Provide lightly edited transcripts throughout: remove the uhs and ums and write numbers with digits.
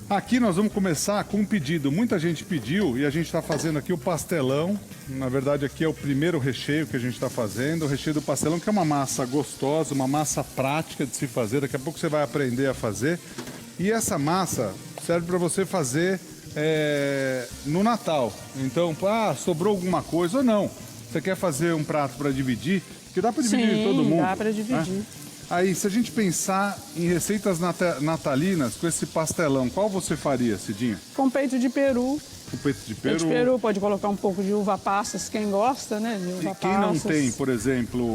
Aqui nós vamos começar com um pedido. Muita gente pediu e a gente está fazendo aqui o pastelão. Na verdade, aqui é o primeiro recheio que a gente está fazendo. O recheio do pastelão, que é uma massa gostosa, uma massa prática de se fazer. Daqui a pouco você vai aprender a fazer. E essa massa serve para você fazer no Natal. Então, sobrou alguma coisa ou não. Você quer fazer um prato para dividir? Que dá para dividir em todo mundo. Dá para dividir. Né? Aí, se a gente pensar em receitas natalinas com esse pastelão, qual você faria, Cidinha? Com peito de peru. Com peito de peru. Peito de peru, pode colocar um pouco de uva passas, quem gosta, né? De uva E quem não tem, por exemplo,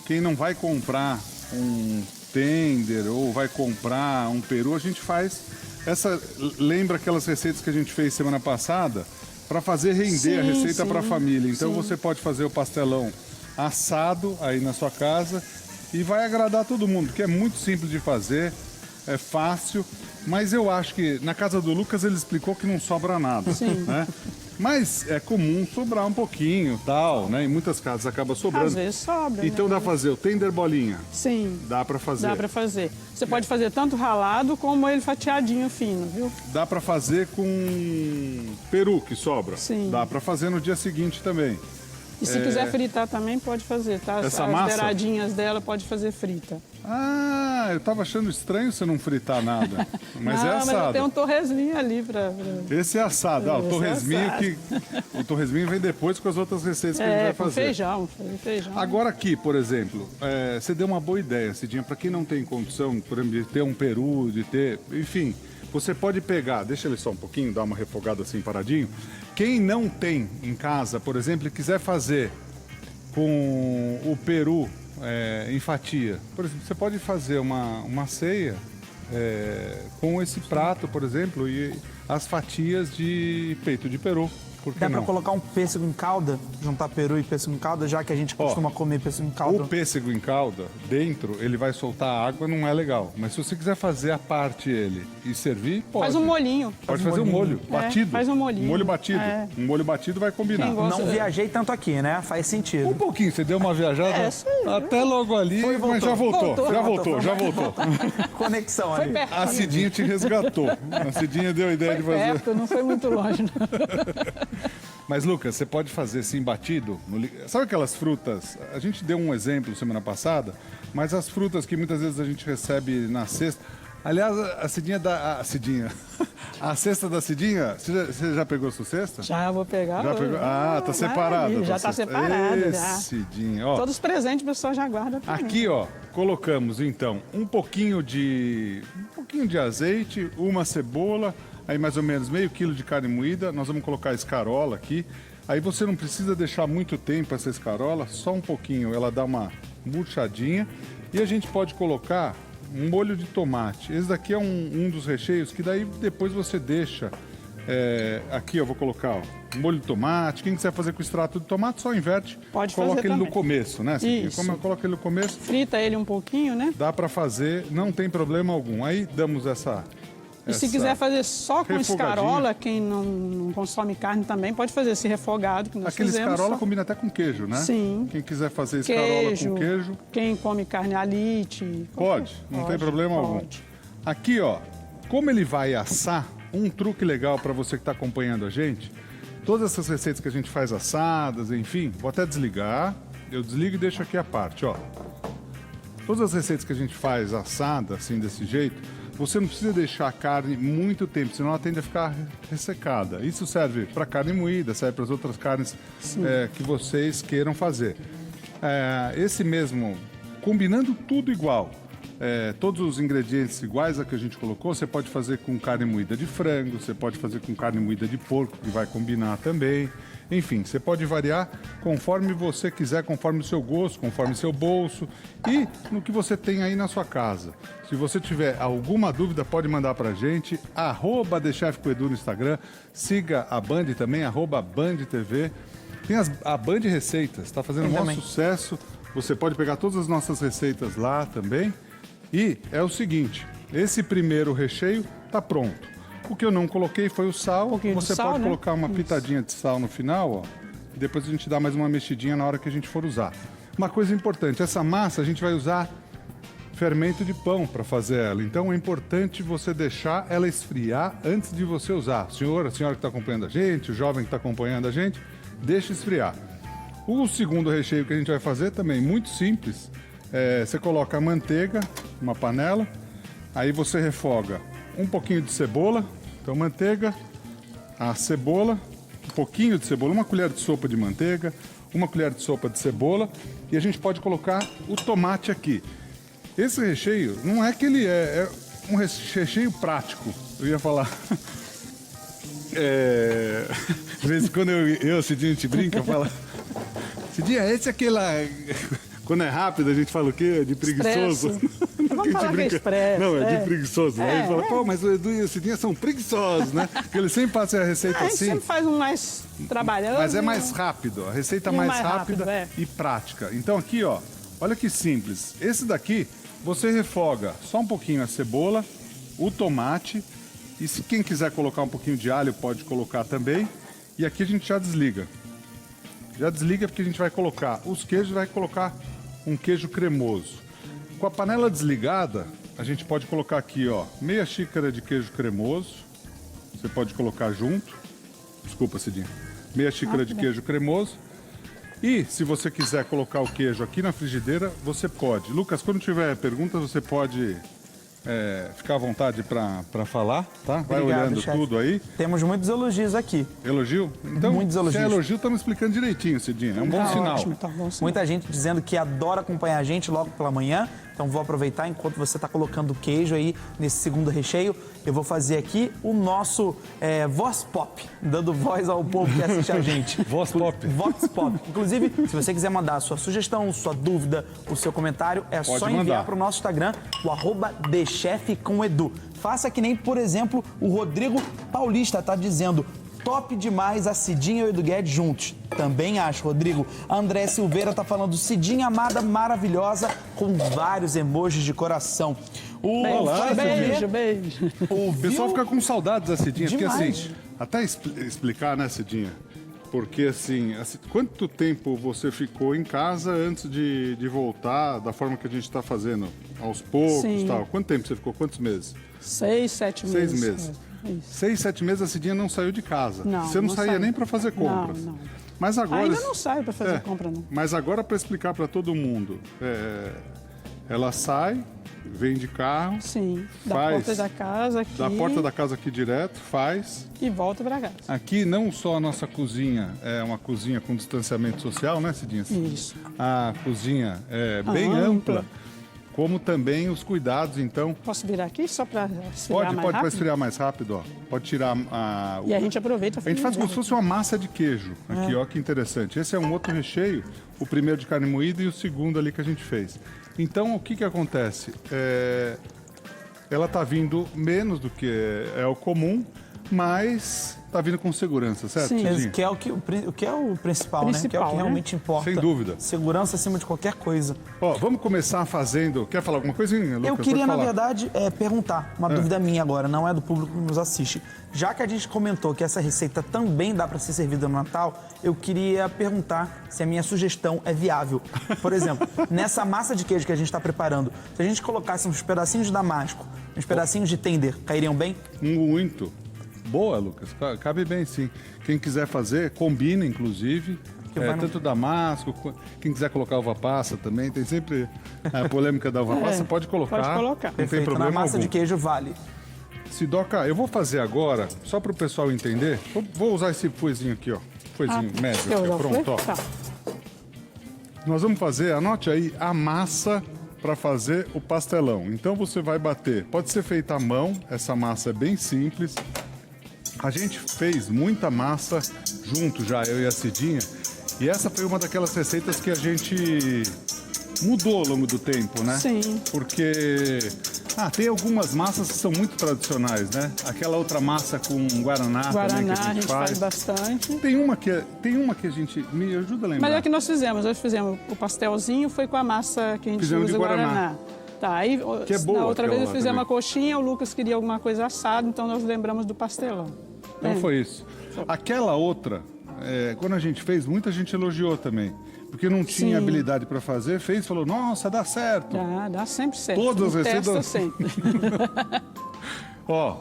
quem não vai comprar um tender ou vai comprar um peru, a gente faz lembra aquelas receitas que a gente fez semana passada para fazer render a receita para a família. Então você pode fazer o pastelão assado aí na sua casa e vai agradar todo mundo, porque é muito simples de fazer, é fácil, mas eu acho que na casa do Lucas ele explicou que não sobra nada, né? Mas é comum sobrar um pouquinho, tal, né? Em muitas casas acaba sobrando. Às vezes sobra, então né? dá pra fazer o tender bolinha? Sim. Dá pra fazer? Dá pra fazer. Você pode fazer tanto ralado como ele fatiadinho fino, viu? Dá pra fazer com peru que sobra? Sim. Dá pra fazer no dia seguinte também. E se quiser fritar também, pode fazer, tá? Essa As massa? beiradinhas dela pode fazer frita. Ah, eu tava achando estranho você não fritar nada. Mas não, é assado. mas eu tenho um torresminho ali pra... Esse é assado. O torresminho o torresminho vem depois com as outras receitas que a gente vai fazer. Feijão. Agora aqui, por exemplo, você deu uma boa ideia, Cidinha, para quem não tem condição, por exemplo, de ter um peru, de ter... Enfim, você pode pegar, deixa ele só um pouquinho, dar uma refogada assim paradinho. Quem não tem em casa, por exemplo, e quiser fazer com o peru em fatia, por exemplo, você pode fazer uma ceia com esse prato, por exemplo, e as fatias de peito de peru. Por que Dá não? pra colocar um pêssego em calda, juntar peru e pêssego em calda, já que a gente costuma comer pêssego em calda. O pêssego em calda, dentro, ele vai soltar água, não é legal. Mas se você quiser fazer a parte ele e servir, pode. Faz um molhinho. Pode fazer um molho batido. Faz um molhinho. Um molho batido. Um molho batido vai combinar. Quem gosta Não viajei tanto aqui, né? Faz sentido. Um pouquinho, você deu uma viajada até logo ali, mas já voltou. Já voltou. Conexão Foi ali. perto. A Cidinha te resgatou. A Cidinha deu a ideia de Foi fazer. perto, não foi muito longe, não. Mas, Lucas, você pode fazer assim, batido? Sabe aquelas frutas? A gente deu um exemplo semana passada, mas as frutas que muitas vezes a gente recebe na cesta. Aliás, a Cidinha a cesta da Cidinha, você já pegou a sua cesta? Já vou pegar. Já pegou? Ah, tá separada. Já tá separada, já. Cidinha, ó. Todos os presentes o pessoal já guarda pra mim. Aqui, ó, colocamos então um pouquinho de azeite, uma cebola, aí mais ou menos meio quilo de carne moída. Nós vamos colocar a escarola aqui. Aí você não precisa deixar muito tempo essa escarola, só um pouquinho, ela dá uma murchadinha. E a gente pode colocar um molho de tomate. Esse daqui é um dos recheios que daí depois você deixa. Aqui eu vou colocar um molho de tomate. Quem quiser fazer com extrato de tomate, só inverte. Pode coloca fazer ele também. no começo, né? Isso. Como eu coloco ele no começo, Frita ele um pouquinho, né? dá pra fazer, não tem problema algum. Aí damos essa... E se quiser fazer só com refogadinha. escarola, quem não consome carne também pode fazer esse refogado que nós Aquele fizemos. escarola só... combina até com queijo, né? Sim. Quem quiser fazer escarola com queijo, Quem come carne alite. pode, não tem problema algum. Aqui, ó, como ele vai assar, um truque legal para você que está acompanhando a gente, todas essas receitas que a gente faz assadas, enfim, vou até desligar, eu desligo e deixo aqui a parte, ó. Todas as receitas que a gente faz assada, assim, desse jeito, você não precisa deixar a carne muito tempo, senão ela tende a ficar ressecada. Isso serve para carne moída, serve para as outras carnes que vocês queiram fazer. Esse mesmo, combinando tudo igual, todos os ingredientes iguais a que a gente colocou, você pode fazer com carne moída de frango, você pode fazer com carne moída de porco, que vai combinar também. Enfim, você pode variar conforme você quiser, conforme o seu gosto, conforme o seu bolso e no que você tem aí na sua casa. Se você tiver alguma dúvida, pode mandar pra gente, @TheChefCoedu no Instagram, siga a Band também, @BandTV. Tem a Band Receitas, está fazendo um maior sucesso, você pode pegar todas as nossas receitas lá também. E é o seguinte, esse primeiro recheio tá pronto. O que eu não coloquei foi o sal. Você sal, pode né? colocar uma pitadinha de sal no final, ó. E depois a gente dá mais uma mexidinha na hora que a gente for usar. Uma coisa importante, essa massa a gente vai usar fermento de pão para fazer ela. Então é importante você deixar ela esfriar antes de você usar. A senhora que está acompanhando a gente, o jovem que está acompanhando a gente, deixa esfriar. O segundo recheio que a gente vai fazer também, muito simples. Você coloca a manteiga, uma panela, aí você refoga um pouquinho de cebola. Então manteiga, a cebola, um pouquinho de cebola, uma colher de sopa de manteiga, uma colher de sopa de cebola, e a gente pode colocar o tomate aqui. Esse recheio, não é que ele é um recheio prático, eu ia falar. De vez em quando Cidinha, a gente brinca, fala... Cidinha, esse é aquela... Quando é rápido, a gente fala o quê? De preguiçoso. Vamos falar que é expresso. Não, de preguiçoso. Aí a gente fala, pô, mas o Edu e o Cidinha são preguiçosos, né? Porque eles sempre passam a receita A gente assim. sempre faz um mais trabalhando. Mas é mais rápido, a receita é mais rápida e prática. Então aqui, ó, olha que simples. Esse daqui, você refoga só um pouquinho a cebola, o tomate, e se quem quiser colocar um pouquinho de alho, pode colocar também. E aqui a gente já desliga. Já desliga porque a gente vai colocar os queijos, vai colocar um queijo cremoso. Com a panela desligada, a gente pode colocar aqui, ó, meia xícara de queijo cremoso. Você pode colocar junto. Desculpa, Cidinha. Meia xícara de queijo cremoso. E se você quiser colocar o queijo aqui na frigideira, você pode. Lucas, quando tiver perguntas, você pode ficar à vontade para falar, tá? Vai Obrigado, olhando chefe. tudo aí. Temos muitos elogios aqui. Elogio? Então, Muitos elogios. se é elogio, estamos explicando direitinho, Cidinha. É um bom Tá sinal. ótimo, tá bom sinal. Muita gente dizendo que adora acompanhar a gente logo pela manhã. Então vou aproveitar enquanto você está colocando o queijo aí nesse segundo recheio. Eu vou fazer aqui o nosso Voz Pop, dando voz ao povo que assiste a gente. Voz Pop. Vox Pop. Inclusive, se você quiser mandar a sua sugestão, sua dúvida, o seu comentário, é só enviar mandar. para o nosso Instagram, o @TheChefComEdu. Faça que nem, por exemplo, o Rodrigo Paulista está dizendo: top demais a Cidinha e o Edu Guedes juntos. Também acho, Rodrigo. A André Silveira tá falando Cidinha amada, maravilhosa, com vários emojis de coração. Olá, Beijo, beijo. O pessoal fica com saudades da Cidinha, porque Demais. assim, até explicar, né, Cidinha? Porque assim, quanto tempo você ficou em casa antes de voltar da forma que a gente está fazendo? Aos poucos e Sim. tal. Quanto tempo você ficou? Quantos meses? 6, 7 6 meses. meses. Isso. 6, 7 meses a Cidinha não saiu de casa. Não, você não não saía saí. nem para fazer compras. Não. Mas agora... Ainda não saio para fazer compra, não. Mas agora para explicar para todo mundo, ela sai, vem de carro, Sim, da faz, porta da casa aqui da porta da casa aqui direto, faz. e volta para casa. Aqui não só a nossa cozinha é uma cozinha com distanciamento social, né, Cidinha? Isso. A cozinha é bem ampla, como também os cuidados, então... Posso virar aqui só para esfriar mais Pode rápido? esfriar mais rápido, ó. Pode tirar a... E a gente aproveita A gente faz como se fosse uma massa de queijo aqui, ó, que interessante. Esse é um outro recheio, o primeiro de carne moída e o segundo ali que a gente fez. Então, o que acontece? Ela tá vindo menos do que é o comum, mas tá vindo com segurança, certo? Sim. Cidinha? Que é o que é o principal, né? Que é o Principal, que né? realmente importa. Sem dúvida. Segurança acima de qualquer coisa. Ó, vamos começar fazendo... Quer falar alguma coisinha, Lucas? Eu queria, Pode na falar. verdade, perguntar uma dúvida minha agora, não é do público que nos assiste. Já que a gente comentou que essa receita também dá para ser servida no Natal, eu queria perguntar se a minha sugestão é viável. Por exemplo, nessa massa de queijo que a gente está preparando, se a gente colocasse uns pedacinhos de damasco, uns pedacinhos de tender, cairiam bem? Muito. Boa, Lucas. Cabe bem, sim. Quem quiser fazer, combina, inclusive. vai no- Tanto damasco, quem quiser colocar uva passa também, tem sempre a polêmica da uva passa, pode colocar. pode colocar. Não tem Perfeito, problema na massa algum. de queijo vale. Sidoca, eu vou fazer agora, só para o pessoal entender. Vou usar esse foizinho aqui, ó. Foizinho médio. quer Aqui, usar ó. o Pronto, ó. fogo? Tá. Nós vamos fazer, anote aí, a massa para fazer o pastelão. Então você vai bater, pode ser feita à mão, essa massa é bem simples. A gente fez muita massa junto já, eu e a Cidinha, e essa foi uma daquelas receitas que a gente mudou ao longo do tempo, né? Sim. Porque tem algumas massas que são muito tradicionais, né? Aquela outra massa com guaraná, também Guaraná que a gente faz bastante. Tem uma que a gente... Me ajuda a lembrar. Mas é o que nós fizemos. Nós fizemos o pastelzinho, foi com a massa que a gente Fizemos de usa Guaraná. Tá, aí Que é boa na outra vez aquela nós fizemos também. a coxinha, o Lucas queria alguma coisa assada, então nós lembramos do pastelão. Então foi isso. Aquela outra, quando a gente fez, muita gente elogiou também. porque não tinha Sim. habilidade para fazer, fez e falou, nossa, dá certo. Dá sempre certo. Todas as Testa receitas- sempre. Ó,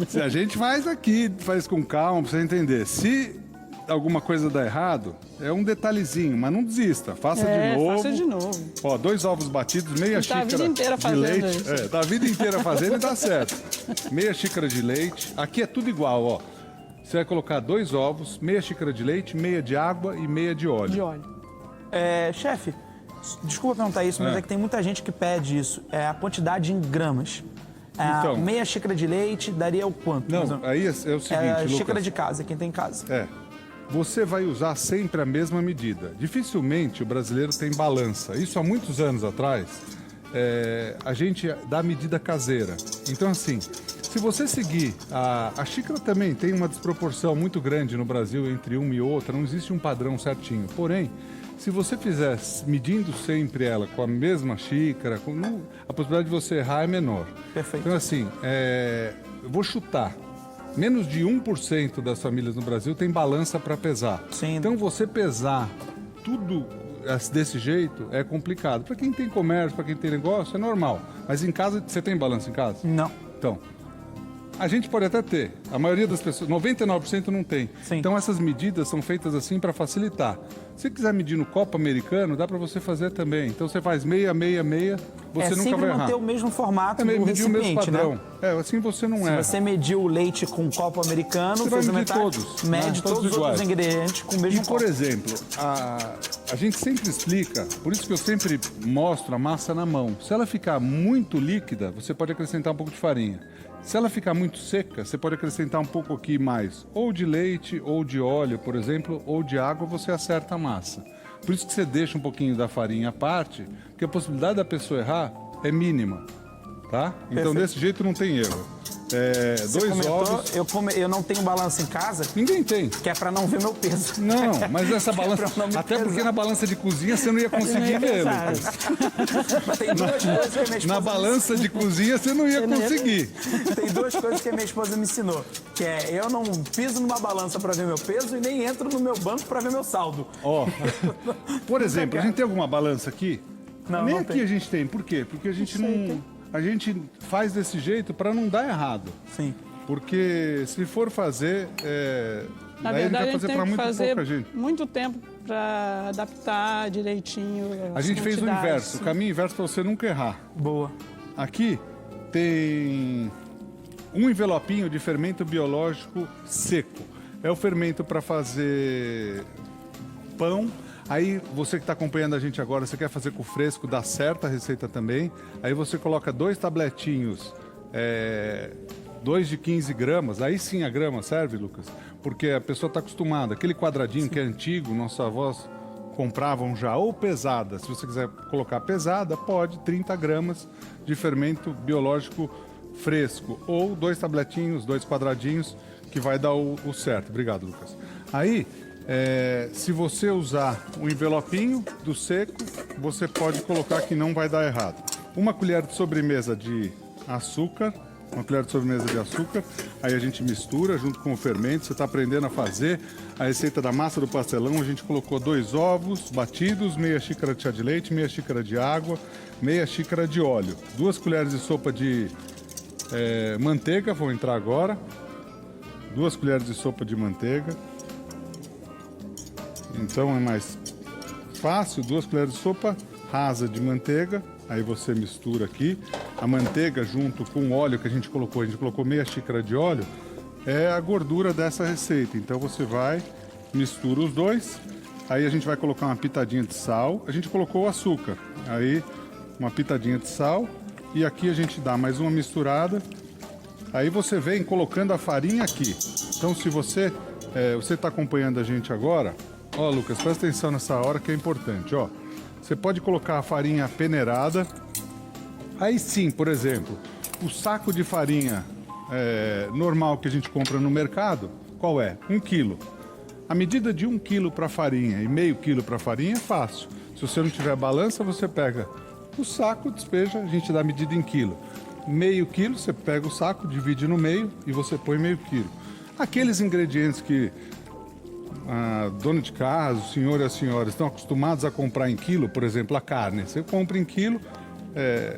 se a gente faz aqui, faz com calma, pra você entender. Se alguma coisa dá errado, é um detalhezinho, mas não desista. Faça de novo. Faça de novo. Ó, 2 ovos batidos, meia Tá a vida xícara inteira de fazendo leite. isso. Tá a vida inteira fazendo e dá certo. Meia xícara de leite. Aqui é tudo igual, ó. Você vai colocar 2 ovos, meia xícara de leite, meia de água e meia de óleo. De óleo. Chefe, desculpa perguntar isso, mas é que tem muita gente que pede isso. A quantidade em gramas. Então. Meia xícara de leite daria o quanto? mais ou Não, menos? aí é o seguinte, a Lucas. xícara de casa, quem tem em casa. Você vai usar sempre a mesma medida. Dificilmente o brasileiro tem balança. Isso há muitos anos atrás, a gente dá medida caseira. Então, assim, se você seguir... A xícara também tem uma desproporção muito grande no Brasil entre uma e outra. Não existe um padrão certinho. Porém, se você fizer medindo sempre ela com a mesma xícara, a possibilidade de você errar é menor. Perfeito. Então, assim, eu vou chutar. Menos de 1% das famílias no Brasil tem balança para pesar. Sim. Então, você pesar tudo desse jeito é complicado. Para quem tem comércio, para quem tem negócio, é normal. Mas em casa, você tem balança em casa? Não. Então, a gente pode até ter. A maioria das pessoas, 99% não tem. Sim. Então, essas medidas são feitas assim para facilitar. Se quiser medir no copo americano, dá para você fazer também. Então, você faz meia, meia, meia, você nunca sempre vai errar. manter o mesmo formato do medir o mesmo recipiente, padrão. né? Assim você não Se erra. você mediu o leite com um copo americano, Você vai fez a medir metade, todos, mede né? todos os iguais. outros ingredientes com o mesmo E, por copo. exemplo, a gente sempre explica, por isso que eu sempre mostro a massa na mão. Se ela ficar muito líquida, você pode acrescentar um pouco de farinha. Se ela ficar muito seca, você pode acrescentar um pouco aqui mais, ou de leite, ou de óleo, por exemplo, ou de água, você acerta a massa. Por isso que você deixa um pouquinho da farinha à parte, porque a possibilidade da pessoa errar é mínima, tá? Então, Perfeito. desse jeito não tem erro. Você 2 comentou, ovos... eu não tenho balança em casa, Ninguém tem. que é pra não ver meu peso. Não, mas essa balança... pra não me Até pesar. porque na balança de cozinha você não ia conseguir ver, pesar. Lucas. Mas tem duas coisas que a minha esposa Na balança de cozinha você não ia conseguir. Tem duas coisas que a minha esposa me ensinou, que é eu não piso numa balança pra ver meu peso e nem entro no meu banco pra ver meu saldo. Ó, por exemplo, a gente tem alguma balança aqui? Não, Nem não aqui tem. a gente tem. Por quê? Porque a gente não... A gente faz desse jeito para não dar errado. Sim. Porque se for fazer... Na daí verdade, a a gente vai fazer gente tem para que muito fazer pouca gente. muito tempo para adaptar direitinho A as gente fez o quantidades. inverso, o caminho inverso para você nunca errar. Boa. Aqui tem um envelopinho de fermento biológico seco. É o fermento para fazer pão. Aí você que está acompanhando a gente agora, você quer fazer com fresco, dá certo a receita também. Aí você coloca 2 tabletinhos, 2 de 15 gramas. Aí sim a grama serve, Lucas, porque a pessoa está acostumada. Aquele quadradinho que é antigo, nossos avós compravam já, ou pesada. Se você quiser colocar pesada, pode, 30 gramas de fermento biológico fresco. Ou 2 tabletinhos, 2 quadradinhos, que vai dar o certo. Obrigado, Lucas. Aí... se você usar o envelopinho do seco, você pode colocar que não vai dar errado. Uma colher de sobremesa de açúcar, aí a gente mistura junto com o fermento. Você está aprendendo a fazer a receita da massa do pastelão. A gente colocou 2 ovos batidos, meia xícara de chá de leite, meia xícara de água, meia xícara de óleo, 2 colheres de sopa de manteiga, vou entrar agora, 2 colheres de sopa de manteiga. Então é mais fácil, 2 colheres de sopa rasa de manteiga, aí você mistura aqui. A manteiga junto com o óleo que a gente colocou meia xícara de óleo, é a gordura dessa receita. Então você vai, mistura os dois, aí a gente vai colocar uma pitadinha de sal, a gente colocou o açúcar, aí uma pitadinha de sal, e aqui a gente dá mais uma misturada, aí você vem colocando a farinha aqui. Então se você está acompanhando a gente agora... Ó, Lucas, presta atenção nessa hora que é importante, ó. Você pode colocar a farinha peneirada. Aí sim, por exemplo, o saco de farinha normal que a gente compra no mercado, qual é? 1 quilo. A medida de 1 quilo para farinha e meio quilo para farinha é fácil. Se você não tiver balança, você pega o saco, despeja, a gente dá a medida em quilo. Meio quilo, você pega o saco, divide no meio e você põe meio quilo. Aqueles ingredientes que... a dona de casa, o senhor e a senhora estão acostumados a comprar em quilo, por exemplo, a carne. Você compra em quilo,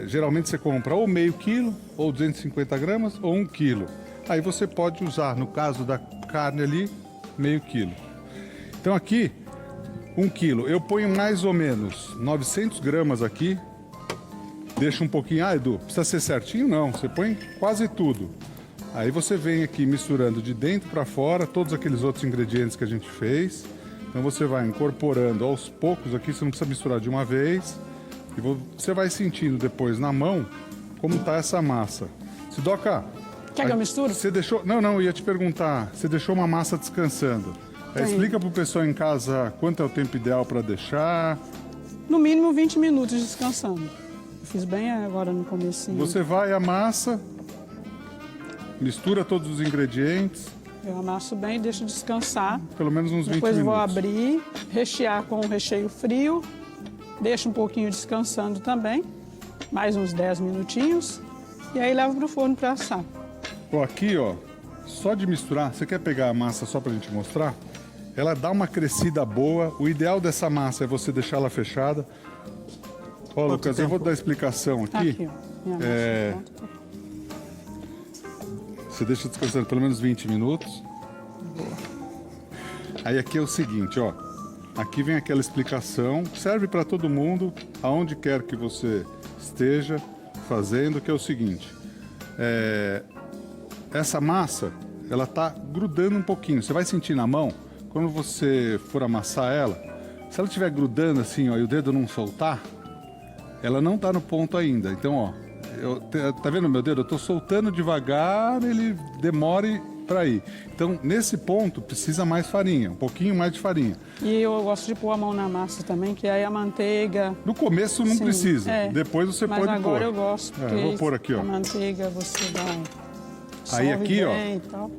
geralmente você compra ou meio quilo, ou 250 gramas, ou 1 quilo. Aí você pode usar, no caso da carne ali, meio quilo. Então aqui, 1 quilo, eu ponho mais ou menos 900 gramas aqui. Deixa um pouquinho. Ah, Edu, precisa ser certinho? Não, você põe quase tudo. Aí você vem aqui misturando de dentro para fora todos aqueles outros ingredientes que a gente fez. Então você vai incorporando aos poucos aqui, você não precisa misturar de uma vez. E você vai sentindo depois na mão como tá essa massa. Sidoca, Quer que eu misture? você deixou... Não, eu ia te perguntar. Você deixou uma massa descansando. Explica pro pessoal em casa quanto é o tempo ideal para deixar. No mínimo 20 minutos descansando. Eu fiz bem agora no comecinho. Você vai, amassa, mistura todos os ingredientes, Eu amasso bem e deixo descansar. pelo menos uns 20 Depois minutos. vou abrir, rechear com o recheio frio. Deixo um pouquinho descansando também. Mais uns 10 minutinhos. E aí levo pro forno para assar. Ó, aqui, ó, só de misturar, você quer pegar a massa só pra gente mostrar? Ela dá uma crescida boa. O ideal dessa massa é você deixar ela fechada. Ó, Lucas, eu vou dar a explicação aqui. Aqui, ó. Minha É. massa pronta. Você deixa descansando pelo menos 20 minutos. Aí aqui é o seguinte, ó. Aqui vem aquela explicação. Serve para todo mundo, aonde quer que você esteja fazendo, que é o seguinte. Essa massa, ela tá grudando um pouquinho. Você vai sentir na mão, quando você for amassar ela, se ela estiver grudando assim, ó, e o dedo não soltar, ela não tá no ponto ainda. Então, ó, tá vendo o meu dedo? Eu tô soltando devagar, ele demore para ir. Então, nesse ponto, precisa mais farinha, um pouquinho mais de farinha. E eu gosto de pôr a mão na massa também, que aí a manteiga... No começo não Sim, precisa, depois você mas pode pôr. agora eu gosto, porque eu vou pôr aqui, ó. a manteiga você vai... Aí aqui, ó, bem e tal.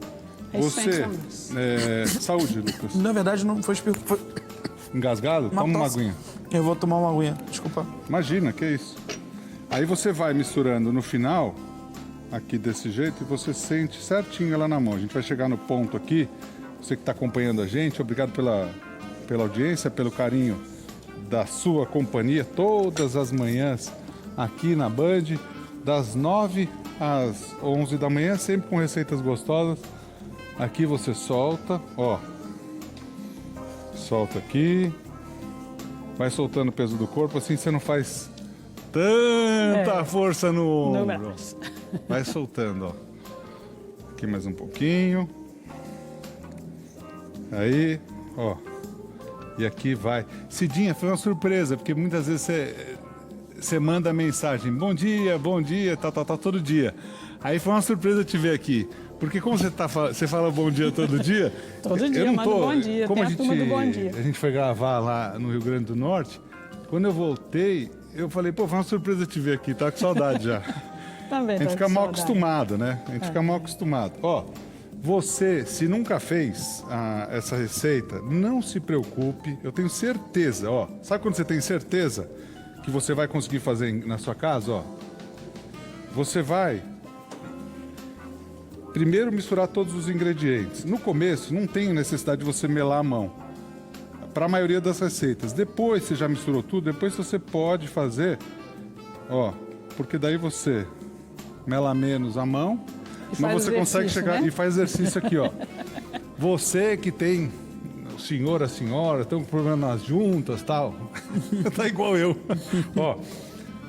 Aí Você... sente a massa. Saúde, Lucas. Na verdade, não foi... Engasgado? Toma uma tosse. aguinha. Eu vou tomar uma aguinha, desculpa. Imagina, que isso. Aí você vai misturando no final, aqui desse jeito, e você sente certinho ela na mão. A gente vai chegar no ponto aqui. Você que está acompanhando a gente, obrigado pela audiência, pelo carinho da sua companhia, todas as manhãs aqui na Band, das 9 às 11 da manhã, sempre com receitas gostosas. Aqui você solta, ó. Solta aqui. Vai soltando o peso do corpo, assim você não faz tanta força no No ombro. braço. Vai soltando, ó. Aqui mais um pouquinho. Aí, ó. E aqui vai. Cidinha, foi uma surpresa, porque muitas vezes você manda mensagem, bom dia, tal, todo dia. Aí foi uma surpresa te ver aqui. Porque como você fala bom dia todo dia... Todo dia, eu não manda bom dia, como tem a turma do bom dia. A gente foi gravar lá no Rio Grande do Norte, quando eu voltei, eu falei, pô, foi uma surpresa te ver aqui, tá com saudade já. Também A gente tá fica com mal saudade. acostumado, né? A gente fica mal acostumado. Ó, você, se nunca fez essa receita, não se preocupe. Eu tenho certeza, ó. Sabe quando você tem certeza que você vai conseguir fazer na sua casa, ó? Você vai primeiro misturar todos os ingredientes. No começo, não tem necessidade de você melar a mão. Para a maioria das receitas. Depois, você já misturou tudo, depois você pode fazer, ó, porque daí você mela menos a mão, E mas faz você consegue exercício, chegar né? e faz exercício aqui, ó. Você que tem o senhor, a senhora, estão com problema nas juntas, tal. Tá igual eu. Ó,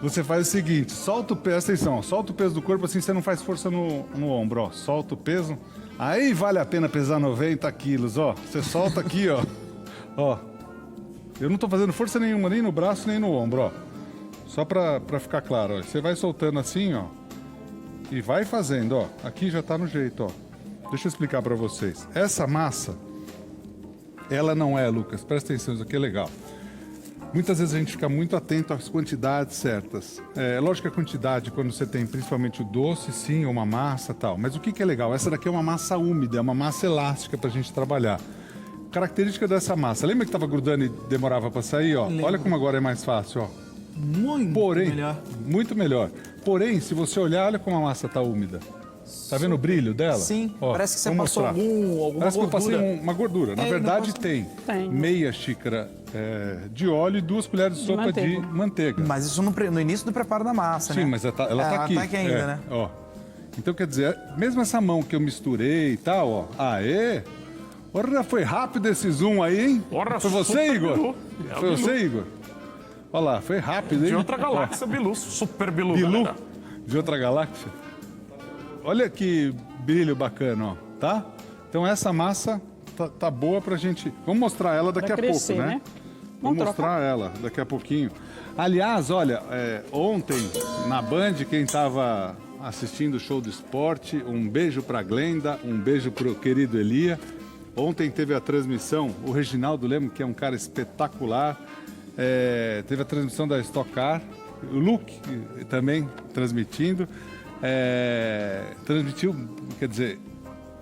você faz o seguinte, solta o peso, atenção, ó, solta o peso do corpo, assim você não faz força no ombro, ó. Solta o peso. Aí vale a pena pesar 90 quilos, ó. Você solta aqui, ó. Ó. Eu não tô fazendo força nenhuma, nem no braço, nem no ombro, ó. Só pra ficar claro, ó. Você vai soltando assim, ó. E vai fazendo, ó. Aqui já tá no jeito, ó. Deixa eu explicar pra vocês. Essa massa, ela não é, Lucas, presta atenção, isso aqui é legal. Muitas vezes a gente fica muito atento às quantidades certas. É lógico que a quantidade, quando você tem principalmente o doce, sim, ou uma massa e tal. Mas o que é legal? Essa daqui é uma massa úmida, é uma massa elástica pra gente trabalhar. Característica dessa massa. Lembra que estava grudando e demorava para sair? Ó? Olha como agora é mais fácil. Ó. Muito Porém, melhor. muito melhor. Porém, se você olhar, olha como a massa está úmida. Tá vendo o brilho dela? Sim, Ó, parece que você vou passou mostrar. alguma Parece que eu gordura. passei uma gordura. Na É, verdade, negócio- tem Tem. meia xícara de óleo e 2 colheres de sopa de manteiga. manteiga. Mas isso no início do preparo da massa, né? Sim, mas ela tá aqui. Ela tá aqui ainda, É, né? Ó. Então, quer dizer, mesmo essa mão que eu misturei e tal, ó. Aê! Porra, foi rápido esse zoom aí, hein? Porra, foi você, super Igor? Bilu. É o Foi Bilu. você, Igor? Olha lá, foi rápido, hein? De outra galáxia, Bilu. Super Bilu. Bilu, galera. de outra galáxia. Olha que brilho bacana, ó, tá? Então essa massa tá boa pra gente... Vamos mostrar ela daqui Pra a crescer, pouco, né? né? Vamos Vamos mostrar ela daqui a pouquinho. Aliás, olha, ontem na Band, quem tava assistindo o show do esporte, um beijo pra Glenda, um beijo pro querido Elia. Ontem teve a transmissão, o Reginaldo Lemo, que é um cara espetacular, teve a transmissão da Stock Car, o Luke também transmitindo. Transmitiu, quer dizer,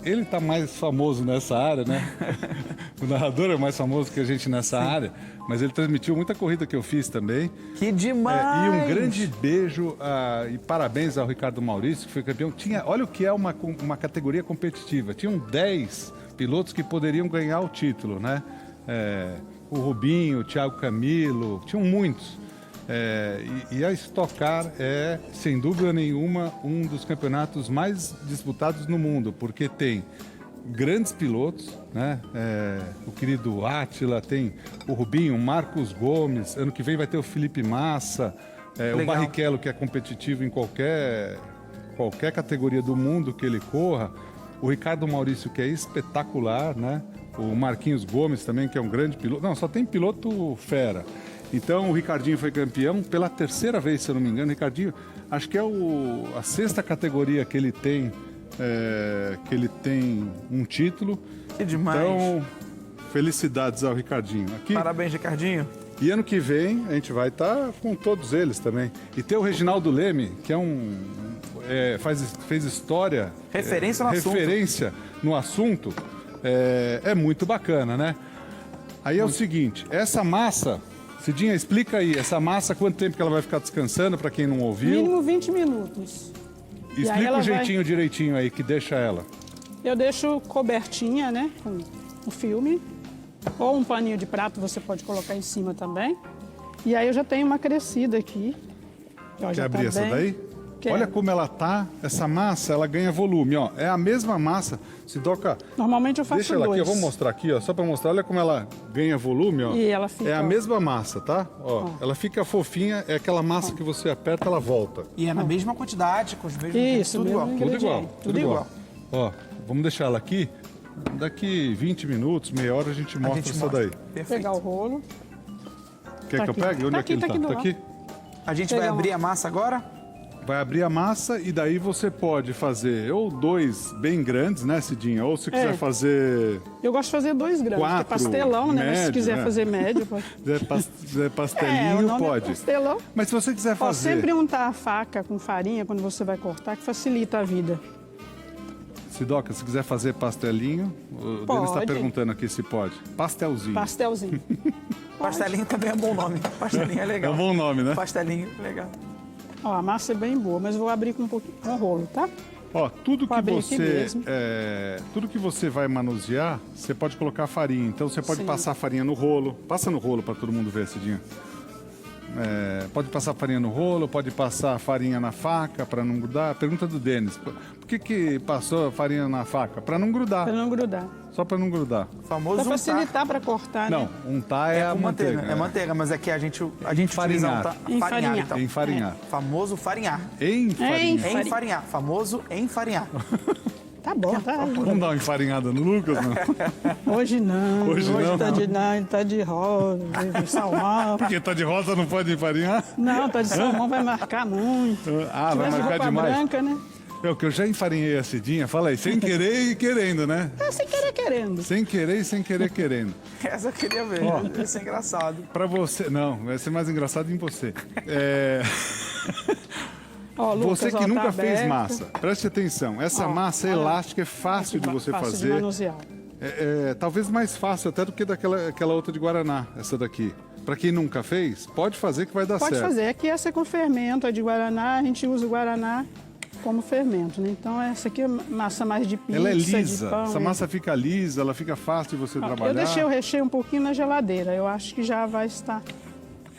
ele tá mais famoso nessa área, né? O narrador é mais famoso que a gente nessa área, mas ele transmitiu muita corrida que eu fiz também. Que demais! E um grande beijo e parabéns ao Ricardo Maurício, que foi campeão. Olha o que é uma categoria competitiva. Tinham 10 pilotos que poderiam ganhar o título, né? O Rubinho, o Thiago Camilo, tinham muitos. E a Stock Car é, sem dúvida nenhuma, um dos campeonatos mais disputados no mundo, porque tem grandes pilotos, né? O querido Átila, tem o Rubinho, o Marcos Gomes, ano que vem vai ter o Felipe Massa, o Legal. Barrichello, que é competitivo em qualquer categoria do mundo que ele corra, o Ricardo Maurício, que é espetacular, né? O Marquinhos Gomes também, que é um grande piloto. Não, só tem piloto fera. Então o Ricardinho foi campeão pela 3ª vez, se eu não me engano. O Ricardinho, acho que é a 6ª categoria que ele tem um título. Que demais. Então, felicidades ao Ricardinho. Aqui, Parabéns, Ricardinho. e ano que vem a gente vai estar com todos eles também. E tem o Reginaldo Leme, que é fez história. Referência no assunto. Referência no assunto. É muito bacana, né? Aí é o seguinte, essa massa, Cidinha, explica aí, essa massa, quanto tempo que ela vai ficar descansando, para quem não ouviu? Mínimo 20 minutos. E aí Explica ela o jeitinho direitinho aí que deixa ela. Eu deixo cobertinha, né, com o filme. Ou um paninho de prato você pode colocar em cima também. E aí eu já tenho uma crescida aqui. Ó, Quer já abrir tá essa bem. daí? Quero. Olha como ela tá, essa massa, ela ganha volume, ó. É a mesma massa, Sidoca. Normalmente eu faço Deixa ela dois. aqui, eu vou mostrar aqui, ó, só para mostrar. Olha como ela ganha volume, ó. E ela fica, É a ó. mesma massa, tá? Ó, ela fica fofinha, é aquela massa que você aperta, ela volta. E é na mesma quantidade, com os mesmos Isso, tudo mesmo igual. Tudo igual, ingrediente, tudo igual. Ó, vamos deixar ela aqui. Daqui 20 minutos, meia hora a gente mostra gente essa mostra. daí. Perfeito. pegar o rolo. Quer Tá que eu aqui. pegue? Onde Tá é que ele aqui, tá? tá aqui Tá do aqui? A gente vai Pegar abrir a massa agora? Vai abrir a massa e daí você pode fazer ou 2 bem grandes, né, Cidinha? Ou se quiser fazer Eu gosto de fazer 2 gramas, porque é 4, pastelão, né? Mas se médio, quiser né? fazer médio, pode. quiser o pastelinho, nome pode. é pastelão. Mas se você quiser Ó, fazer... sempre untar a faca com farinha quando você vai cortar, que facilita a vida. Sidoca, se quiser fazer pastelinho, o Denis está Pode. perguntando aqui se pode. Pastelzinho. Pastelzinho. Pastelinho também é bom nome. Pastelinho é É legal. um bom nome, né? Pastelinho, legal. Ó, a massa é bem boa, mas eu vou abrir com um pouquinho com rolo, tá? Ó, tudo Vou que abrir aqui mesmo. tudo que você vai manusear, você pode colocar farinha. Então você pode Sim. passar farinha no rolo. Passa no rolo para todo mundo ver, Cidinha. Pode passar farinha no rolo, pode passar farinha na faca para não grudar. Pergunta do Denis. Por que passou farinha na faca? Para não grudar. Pra não grudar. Só para não grudar. Famoso Pra untar. facilitar pra cortar, Não, né? untar é a com manteiga. É manteiga, mas aqui a gente utiliza Enfarinhar. untar. Enfarinhar. Farinhar, então. Enfarinhar. Famoso farinhar. Enfarinhar. Enfarinhar. Famoso enfarinhar. Tá bom, tá. Vamos dar uma enfarinhada no Lucas, não? Hoje não. Hoje não, tá não. ele tá de rosa, de salmão. Porque tá de rosa, não pode enfarinhar? Não, tá de salmão, vai marcar muito. Ah, vai Tivesse marcar roupa demais. branca, né? É o que eu já enfarinhei a Cidinha, fala aí, sem querer e querendo, né? É sem querer querendo. Sem querer e sem querer querendo. Essa eu queria ver. Isso é engraçado. Pra você, não, vai ser mais engraçado em você. Ó, Lucas, Você que ó, nunca tá fez aberto. massa, preste atenção. Essa massa é elástica, é fácil de você Fácil de fazer. manusear. Talvez mais fácil até do que aquela outra de Guaraná, essa daqui. Pra quem nunca fez, pode fazer que vai dar Pode certo. fazer. Aqui essa é com fermento, a de Guaraná, a gente usa o Guaraná como fermento, né? Então essa aqui é massa mais de pizza, Ela é de lisa. pão. Essa massa fica lisa, ela fica fácil de você trabalhar. Eu deixei o recheio um pouquinho na geladeira. Eu acho que já vai estar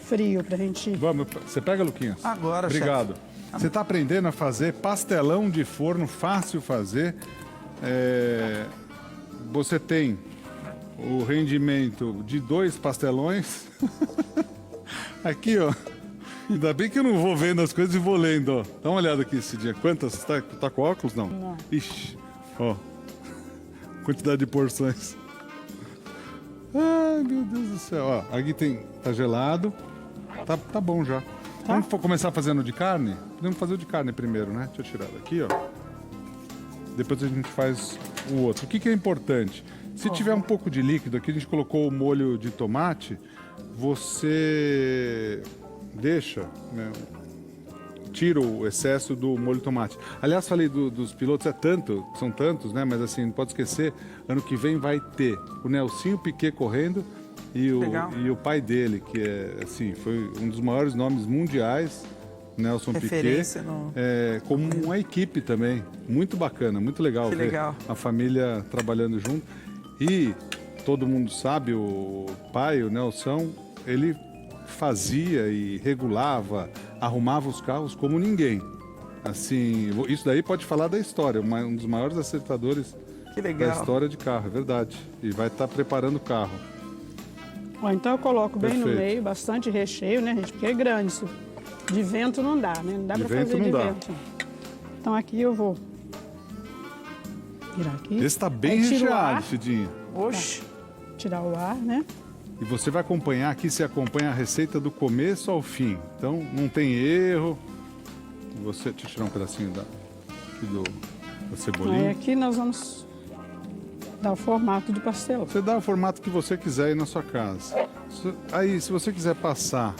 frio pra gente... Vamos, você pega, Luquinhas? Agora, Obrigado. Você está aprendendo a fazer pastelão de forno, fácil fazer. Você tem o rendimento de 2 pastelões. Aqui, ó. Ainda bem que eu não vou vendo as coisas e vou lendo, ó. Dá uma olhada aqui esse dia. Quantas? Tá com óculos? Não. Não. Ixi, ó. Quantidade de porções. Ai, meu Deus do céu. Ó, aqui tá gelado. Tá bom já. Vamos começar fazendo de carne? Podemos fazer o de carne primeiro, né? Deixa eu tirar daqui, ó. Depois a gente faz o outro. O que é importante? Se tiver um pouco de líquido, aqui a gente colocou o molho de tomate, você deixa, né, tira o excesso do molho de tomate. Aliás, falei dos pilotos, são tantos, né? Mas assim, não pode esquecer, ano que vem vai ter o Nelsinho Piquet correndo e o pai dele, que assim, foi um dos maiores nomes mundiais, Nelson Piquet, como uma equipe também. Muito bacana, muito legal ver a família trabalhando junto. E todo mundo sabe, o pai, o Nelson, ele fazia e regulava, arrumava os carros como ninguém. Assim, isso daí pode falar da história, um dos maiores acertadores da história de carro, é verdade. E vai estar preparando o carro. Ó, então eu coloco bem Perfeito. no meio, bastante recheio, né, gente? Porque é grande isso. De vento não dá, né? Não dá De pra vento fazer não de dá. vento. Então aqui eu vou virar aqui. Esse tá bem Aí tiro o recheado, ar. Cidinha. Oxe. Tirar o ar, né? E você vai acompanhar aqui, você acompanha a receita do começo ao fim. Então não tem erro. Deixa eu tirar um pedacinho da Aí cebolinha. aqui nós vamos dar o formato de pastel. Você dá o formato que você quiser aí na sua casa. Aí, se você quiser passar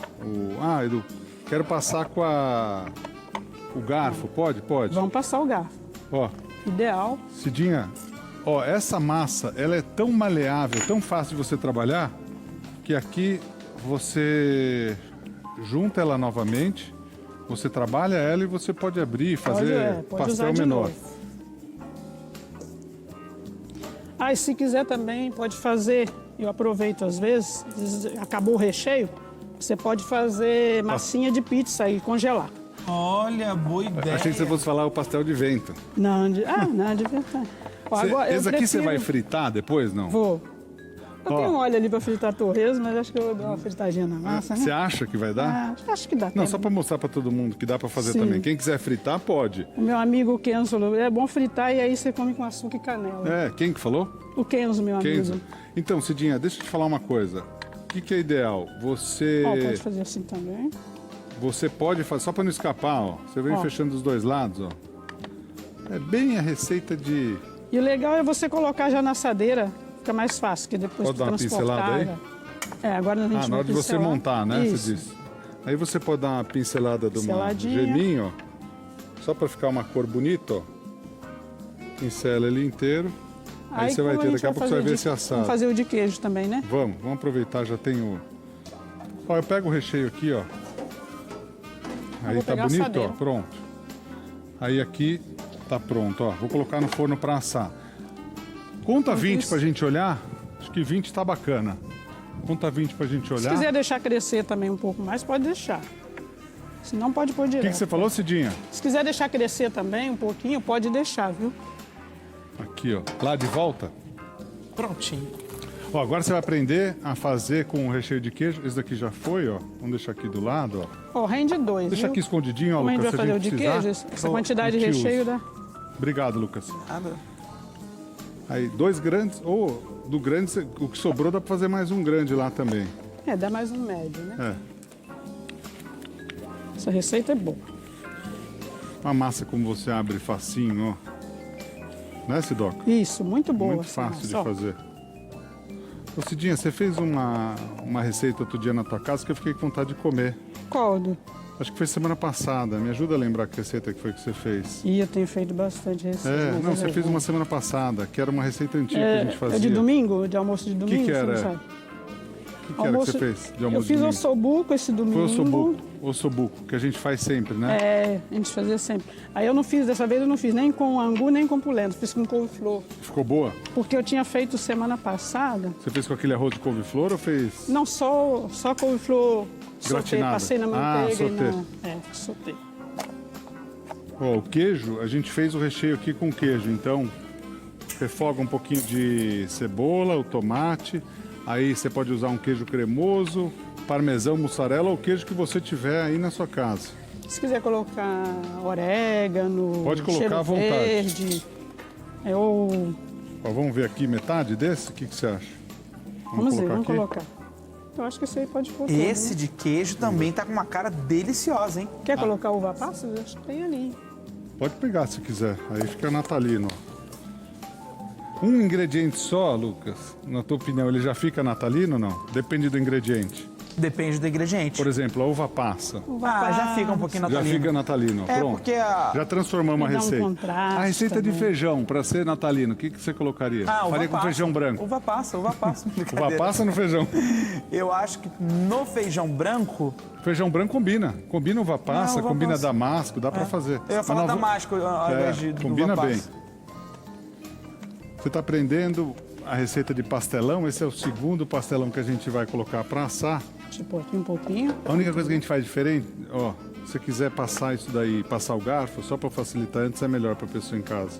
Edu, quero passar com o garfo, pode? Pode. Vamos passar o garfo. Ó, Ideal. Cidinha, ó, essa massa, ela é tão maleável, tão fácil de você trabalhar, que aqui você junta ela novamente, você trabalha ela e você pode abrir e fazer Pode usar pastel de menor. novo. E se quiser também, pode fazer, eu aproveito às vezes, acabou o recheio, você pode fazer massinha de pizza e congelar. Olha, boa ideia. Achei que você fosse falar o pastel de vento. Não, de verdade. Ó, agora, Esse eu aqui você prefiro- vai fritar depois, não? Vou. Eu Ó. tenho óleo ali para fritar torresmo, mas acho que eu vou dar uma fritadinha na massa, né? Você acha que vai dar? Acho que dá. Não, tempo. só para mostrar para todo mundo que dá para fazer Sim. também. Quem quiser fritar, pode. O meu amigo Kenzo falou, é bom fritar e aí você come com açúcar e canela. Quem que falou? O Kenzo, meu amigo. Kenzo. Então, Cidinha, deixa eu te falar uma coisa. O que é ideal? Você Ó, pode fazer assim também. pode fazer, só para não escapar, ó. Você vem Ó. fechando dos dois lados, ó. É bem a receita de... E o legal é você colocar já na assadeira, fica mais fácil, que depois Pode que dar uma transportar. pincelada Agora a gente na vai hora de você pincelar. montar, né? Isso. Você disse. Aí você pode dar uma pincelada de uma Pinceladinha. geminho, ó. Só para ficar uma cor bonita, ó. Pincela ele inteiro. Aí você vai como ter, a daqui a gente pouco você vai ver de- esse assado. Vamos fazer o de queijo também, né? Vamos aproveitar, já tem o... Ó, eu pego o recheio aqui, ó. Aí vou tá pegar a bonito, ó, assadeira. pronto. Aí aqui tá pronto, ó. Vou colocar no forno para assar. Conta 20 pra gente olhar. Acho que 20 tá bacana. Conta 20 pra gente Se olhar. quiser deixar crescer também um pouco mais, pode deixar. Se não, pode pôr O direto. que você falou, Cidinha? Se quiser deixar crescer também um pouquinho, pode deixar, viu? Aqui, ó. Lá de volta. Prontinho. Ó, agora você vai aprender a fazer com o recheio de queijo. Esse daqui já foi, ó. Vamos deixar aqui do lado, ó. Ó, rende dois, Deixa viu? aqui escondidinho, ó, Como a gente Lucas. vai se fazer o de precisar. queijo, essa Ó, quantidade de a gente recheio usa. dá... Obrigado, Lucas. Nada. Aí, 2 grandes, ou do grande, o que sobrou dá pra fazer mais um grande lá também. Dá mais um médio, né? É. Essa receita é boa. Uma massa como você abre facinho, ó. Né, Sidoca? Isso, muito boa. Muito essa fácil de massa, ó. fazer. Ô, Cidinha, você fez uma receita outro dia na tua casa que eu fiquei com vontade de comer. Qual? Do... Acho que foi semana passada. Me ajuda a lembrar que receita que foi que você fez. Ih, eu tenho feito bastante receita. mas Não, é você fez legal. uma semana passada, que era uma receita antiga que a gente fazia. É de domingo? De almoço de domingo? que você não era? sabe? que era que você fez de almoço Eu fiz domingo? ossobuco esse domingo. Foi ossobuco, que a gente faz sempre, né? É, a gente fazia sempre. Aí eu não fiz, dessa vez eu não fiz nem com angu, nem com polenta. Fiz com couve-flor. Ficou boa? Porque eu tinha feito semana passada. Você fez com aquele arroz de couve-flor ou fez... Não, só couve-flor sauté. Gratinado. Passei na manteiga e sauté. não... É, sauté. Ó, o queijo, a gente fez o recheio aqui com queijo, então refoga um pouquinho de cebola, o tomate, aí você pode usar um queijo cremoso, parmesão, mussarela ou o queijo que você tiver aí na sua casa. Se quiser colocar orégano, Pode colocar cheiro à vontade. verde, eu... Ó, vamos ver aqui metade desse? O que você acha? Vamos ver, vamos aqui? colocar. Eu acho que esse aí pode pôr tudo, Esse né? de queijo também tá com uma cara deliciosa, hein? Quer colocar uva passa? Eu acho que tem ali. Pode pegar se quiser, aí fica natalino. Um ingrediente só, Lucas, na tua opinião, ele já fica natalino ou não? Depende do ingrediente. Depende do ingrediente. Por exemplo, a uva passa. Já fica um pouquinho natalino. Já fica natalino, É, pronto. porque a... Já transformamos a Dá um receita. contraste A receita de também. feijão, para ser natalino, o que você colocaria? uva Faria com passa. feijão branco. Uva passa. Uva Brincadeira. passa no feijão. Eu acho que no feijão branco... Feijão branco combina. Combina uva passa, uva combina passa. damasco, dá para fazer. Eu ia falar Mas nós damasco ao invés de combina uva bem. passa. Você está aprendendo a receita de pastelão. Esse é o segundo pastelão que a gente vai colocar para assar. Deixa eu pôr aqui um pouquinho. A única coisa que a gente faz diferente, ó, se você quiser passar isso daí, passar o garfo, só para facilitar antes é melhor para a pessoa em casa.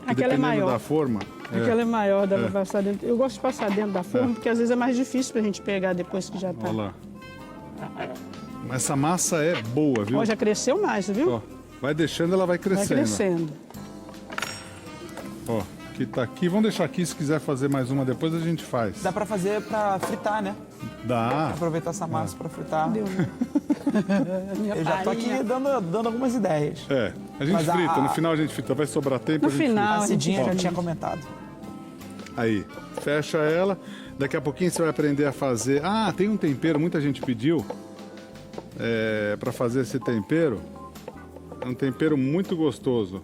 E Aquela é dependendo maior. da forma, Aquela é maior, dá pra passar dentro. Eu gosto de passar dentro da forma, porque às vezes é mais difícil pra gente pegar depois que já tá. olha lá. Mas essa massa é boa, viu? Ó, já cresceu mais, viu? Ó, vai deixando, ela vai Vai crescendo. crescendo. Ó, que tá aqui. Vamos deixar aqui, se quiser fazer mais uma depois a gente faz. Dá pra fazer pra fritar, né? Dá. Aproveitar essa massa pra fritar. Deu, né? Minha Eu já tô aqui farinha. dando algumas ideias. É, a gente Mas frita, no final a gente frita, vai sobrar tempo, No a gente final. A a gente Cidinha já come. tinha comentado. frita. Aí, fecha ela. Daqui a pouquinho você vai aprender a fazer... Ah, tem um tempero, muita gente pediu para fazer esse tempero. É um tempero muito gostoso.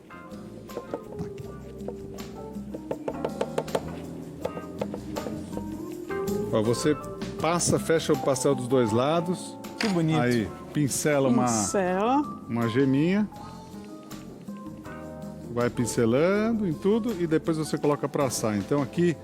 Ó, você passa, fecha o pastel dos dois lados. Que bonito. Aí, pincela Pincela. uma geminha. Vai pincelando em tudo e depois você coloca para assar. Então aqui,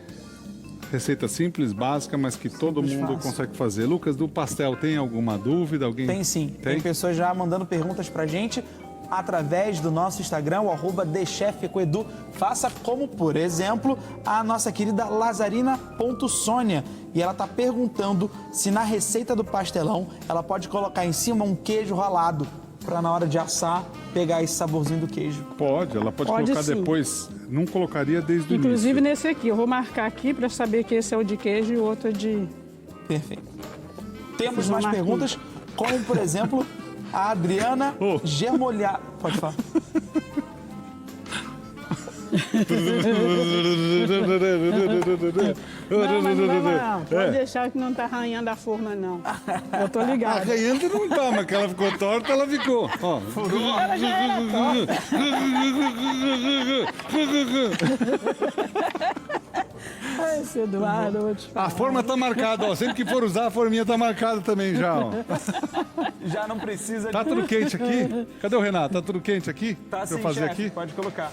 receita simples, básica, mas que todo mundo fácil. consegue fazer. Lucas, do pastel, tem alguma dúvida? Alguém Tem sim. Tem pessoas já mandando perguntas pra gente através do nosso Instagram, o @thechefcoedu. Faça como, por exemplo, a nossa querida Lazarina.Sônia. E ela tá perguntando se na receita do pastelão ela pode colocar em cima um queijo ralado para na hora de assar pegar esse saborzinho do queijo. Pode, ela pode Pode colocar sim. depois. Não colocaria desde o Inclusive início. nesse aqui. Eu vou marcar aqui pra saber que esse é o de queijo e o outro é de... Perfeito. Temos Fiz uma mais marquinha. perguntas, como por exemplo a Adriana Oh. Germolhar. Pode falar. Não, mas não vai não. Pode deixar que não tá arranhando a forma, não. Eu tô ligado. Arranhando não tá, mas que ela ficou torta, ela ficou. Ó. Ela já era torta. Ai, esse Eduardo, eu vou te falar. A forma tá marcada, ó. Sempre que for usar, a forminha tá marcada também já, ó. Já não precisa Tá tudo quente aqui? Cadê o Renato? Tá tudo quente aqui? Tá Pra eu sim, fazer chefe. aqui? Pode colocar.